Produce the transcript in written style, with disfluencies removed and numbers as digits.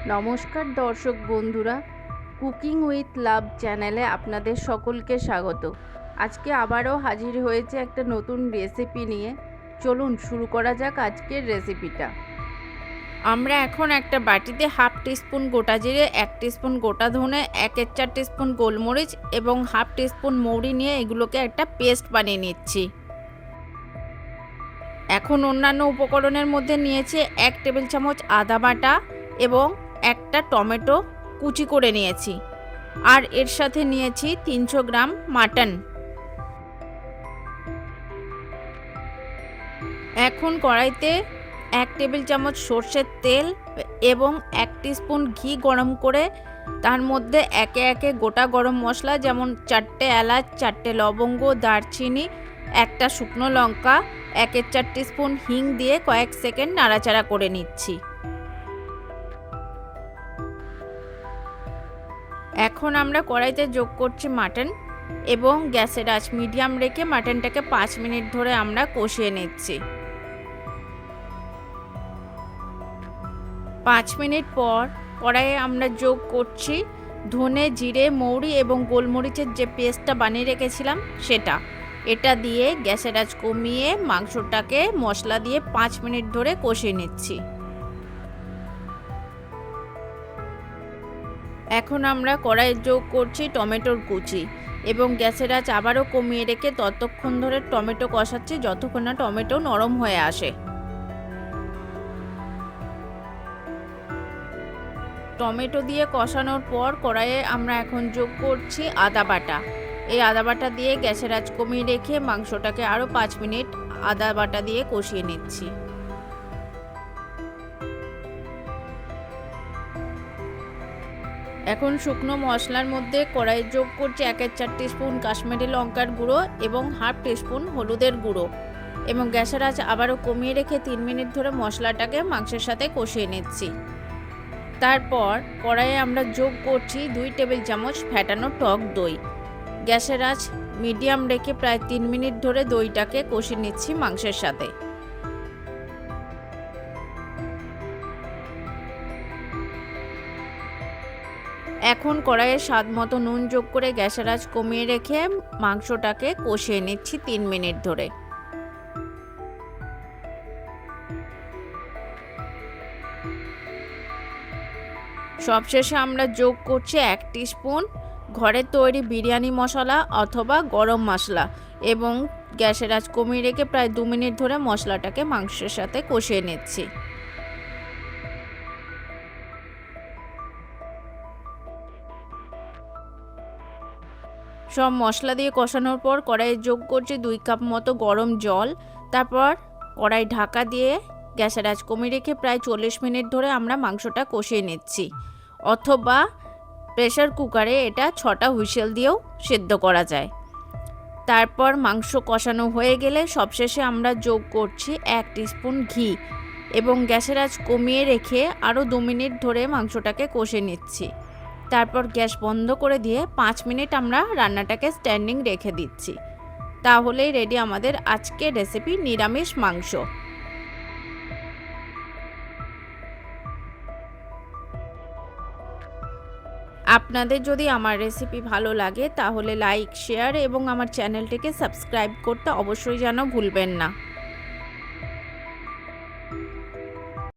নমস্কার দর্শক বন্ধুরা, কুকিং উইথ লাভ চ্যানেলে আপনাদের সকলকে স্বাগত। আজকে আবারও হাজির হয়েছে একটা নতুন রেসিপি নিয়ে। চলুন শুরু করা যাক আজকের রেসিপিটা। আমরা এখন একটা বাটিতে হাফ টিস্পুন গোটা জিরে, 1 টিস্পুন গোটা ধনে, 1/4 টিস্পুন গোলমরিচ এবং হাফ টিস্পুন মৌরি নিয়ে এগুলোকে একটা পেস্ট বানিয়ে নিচ্ছি। এখন অন্যান্য উপকরণের মধ্যে নিয়েছি 1 টেবিল চামচ আদা বাটা এবং একটা টমেটো কুচি করে নিয়েছি, আর এর সাথে নিয়েছি 300 গ্রাম মাটন। এখন কড়াইতে 1 টেবিল চামচ সর্ষের তেল এবং 1 টিস্পুন ঘি গরম করে তার মধ্যে একে একে গোটা গরম মশলা যেমন 4টে এলাচ, 4টে লবঙ্গ, দারচিনি, একটা শুকনো লঙ্কা, 1/4 টিস্পুন হিং দিয়ে কয়েক সেকেন্ড নাড়াচাড়া করে নিচ্ছি। এখন আমরা কড়াইতে যোগ করছি মাটন এবং গ্যাসের আঁচ মিডিয়াম রেখে মাটনটাকে 5 মিনিট ধরে আমরা কষিয়ে নিচ্ছি। 5 মিনিট পর কড়াইয়ে আমরা যোগ করছি ধনে, জিরে, মৌরি এবং গোলমরিচের যে পেস্টটা বানিয়ে রেখেছিলাম সেটা। এটা দিয়ে গ্যাসের আঁচ কমিয়ে মাংসটাকে মশলা দিয়ে 5 মিনিট ধরে কষিয়ে নিচ্ছি। এখন আমরা কড়াইয়ে যোগ করছি টমেটোর কুচি এবং গ্যাসের আঁচ আবারও কমিয়ে রেখে ততক্ষণ ধরে টমেটো কষাচ্ছি যতক্ষণ না টমেটো নরম হয়ে আসে। টমেটো দিয়ে কষানোর পর কড়াইয়ে আমরা এখন যোগ করছি আদা বাটা। এই আদা বাটা দিয়ে গ্যাসের আঁচ কমিয়ে রেখে মাংসটাকে আরও 5 মিনিট আদা বাটা দিয়ে কষিয়ে নিচ্ছি। এখন শুকনো মশলার মধ্যে কড়াইয়ে যোগ করছি 1/4 টিস্পুন কাশ্মীরি লঙ্কার গুঁড়ো এবং হাফ টিস্পুন হলুদের গুঁড়ো এবং গ্যাসের আঁচ আবারও কমিয়ে রেখে 3 মিনিট ধরে মশলাটাকে মাংসের সাথে কষিয়ে নিচ্ছি। তারপর কড়াইয়ে আমরা যোগ করছি 2 টেবিল চামচ ফ্যাটানো টক দই। গ্যাসের আঁচ মিডিয়াম রেখে প্রায় 3 মিনিট ধরে দইটাকে কষিয়ে নিচ্ছি মাংসের সাথে। এখন কড়াইয়ে স্বাদ মতো নুন যোগ করে গ্যাসের আঁচ কমিয়ে রেখে মাংসটাকে কষিয়ে নিচ্ছি 3 মিনিট ধরে। সবশেষে আমরা যোগ করছি 1 টিস্পুন ঘরের তৈরি বিরিয়ানি মশলা অথবা গরম মশলা এবং গ্যাসের আঁচ কমিয়ে রেখে প্রায় 2 মিনিট ধরে মশলাটাকে মাংসের সাথে কষিয়ে নিচ্ছি। সব মশলা দিয়ে কষানোর পর কড়াইয়ে যোগ করছি 2 কাপ মতো গরম জল। তারপর কড়াই ঢাকা দিয়ে গ্যাসের আঁচ কমিয়ে রেখে প্রায় 40 মিনিট ধরে আমরা মাংসটা কষিয়ে নিচ্ছি, অথবা প্রেসার কুকারে এটা 6টা হুইসেল দিয়েও সেদ্ধ করা যায়। তারপর মাংস কষানো হয়ে গেলে সবশেষে আমরা যোগ করছি 1 টিস্পুন ঘি এবং গ্যাসের আঁচ কমিয়ে রেখে আরও 2 মিনিট ধরে মাংসটাকে কষে নিচ্ছি। তারপর গ্যাস বন্ধ করে দিয়ে 5 মিনিট আমরা রান্নাটাকে স্ট্যান্ডিং রেখে দিচ্ছি। তাহলেই রেডি আমাদের আজকের রেসিপি নিরামিষ মাংস। আপনাদের যদি আমার রেসিপি ভালো লাগে তাহলে লাইক, শেয়ার এবং আমার চ্যানেলটিকে সাবস্ক্রাইব করতে অবশ্যই যেন ভুলবেন না।